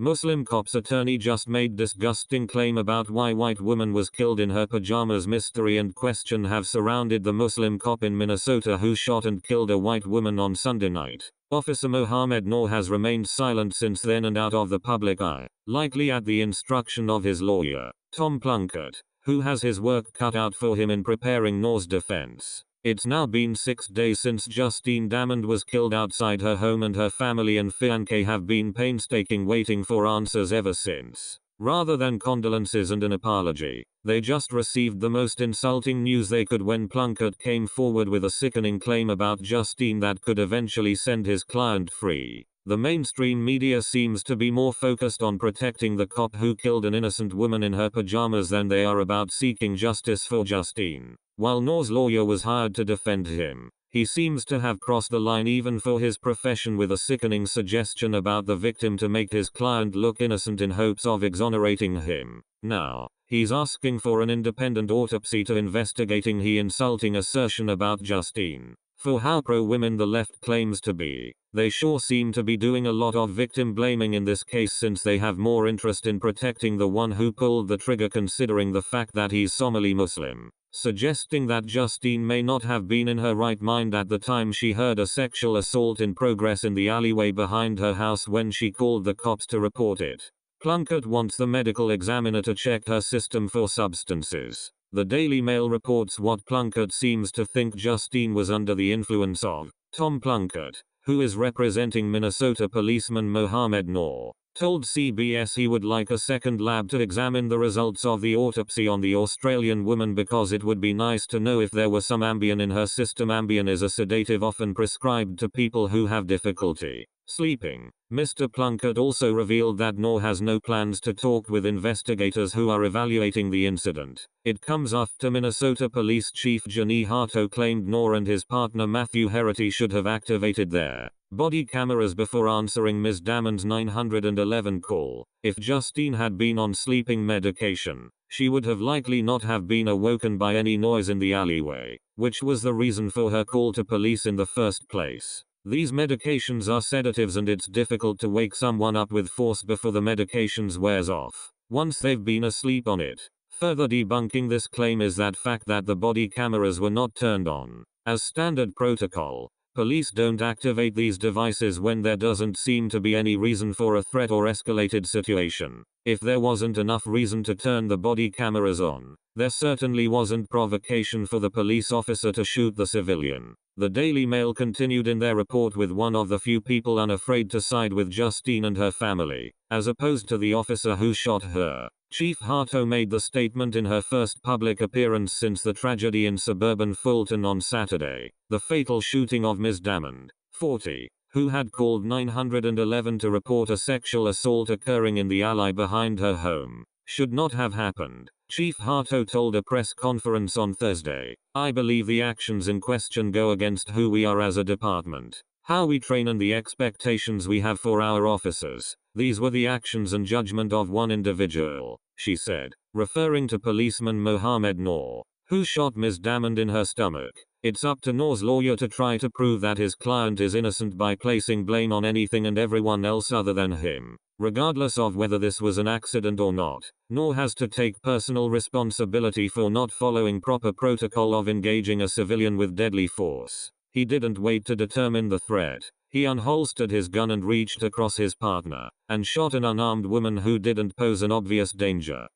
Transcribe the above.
Muslim cop's attorney just made disgusting claim about why white woman was killed in her pajamas. Mystery and question have surrounded the Muslim cop in Minnesota who shot and killed a white woman on Sunday night. Officer Mohammed Noor has remained silent since then and out of the public eye, likely at the instruction of his lawyer, Tom Plunkett, who has his work cut out for him in preparing Noor's defense. It's now been 6 days since Justine Damond was killed outside her home, and her family and fiancé have been painstaking waiting for answers ever since. Rather than condolences and an apology, they just received the most insulting news they could when Plunkett came forward with a sickening claim about Justine that could eventually send his client free. The mainstream media seems to be more focused on protecting the cop who killed an innocent woman in her pajamas than they are about seeking justice for Justine. While Noor's lawyer was hired to defend him, he seems to have crossed the line even for his profession with a sickening suggestion about the victim to make his client look innocent in hopes of exonerating him. Now, he's asking for an independent autopsy to investigating his insulting assertion about Justine. For how pro-women the left claims to be, they sure seem to be doing a lot of victim blaming in this case, since they have more interest in protecting the one who pulled the trigger, considering the fact that he's Somali Muslim, suggesting that Justine may not have been in her right mind at the time she heard a sexual assault in progress in the alleyway behind her house when she called the cops to report it. Plunkett wants the medical examiner to check her system for substances. The Daily Mail reports what Plunkett seems to think Justine was under the influence of. Tom Plunkett, who is representing Minnesota policeman Mohammed Noor, told CBS he would like a second lab to examine the results of the autopsy on the Australian woman because it would be nice to know if there was some Ambien in her system. Ambien is a sedative often prescribed to people who have difficulty sleeping. Mr. Plunkett also revealed that Noor has no plans to talk with investigators who are evaluating the incident. It comes after Minnesota Police Chief Johnny Harto claimed Noor and his partner Matthew Herity should have activated their body cameras before answering Ms. Damond's 911 call. If Justine had been on sleeping medication, she would have likely not have been awoken by any noise in the alleyway, which was the reason for her call to police in the first place. These medications are sedatives, and it's difficult to wake someone up with force before the medications wears off, once they've been asleep on it. Further debunking this claim is that fact that the body cameras were not turned on. As standard protocol, police don't activate these devices when there doesn't seem to be any reason for a threat or escalated situation. If there wasn't enough reason to turn the body cameras on, there certainly wasn't provocation for the police officer to shoot the civilian. The Daily Mail continued in their report with one of the few people unafraid to side with Justine and her family, as opposed to the officer who shot her. Chief Harto made the statement in her first public appearance since the tragedy in suburban Fulton on Saturday, the fatal shooting of Ms. Damond, 40, who had called 911 to report a sexual assault occurring in the alley behind her home. Should not have happened. Chief Harto told a press conference on Thursday, "I believe the actions in question go against who we are as a department, how we train, and the expectations we have for our officers. These were the actions and judgment of one individual," she said, referring to policeman Mohammed Noor, who shot Ms. Damond in her stomach. It's up to Noor's lawyer to try to prove that his client is innocent by placing blame on anything and everyone else other than him. Regardless of whether this was an accident or not, Noor has to take personal responsibility for not following proper protocol of engaging a civilian with deadly force. He didn't wait to determine the threat. He unholstered his gun and reached across his partner, and shot an unarmed woman who didn't pose an obvious danger.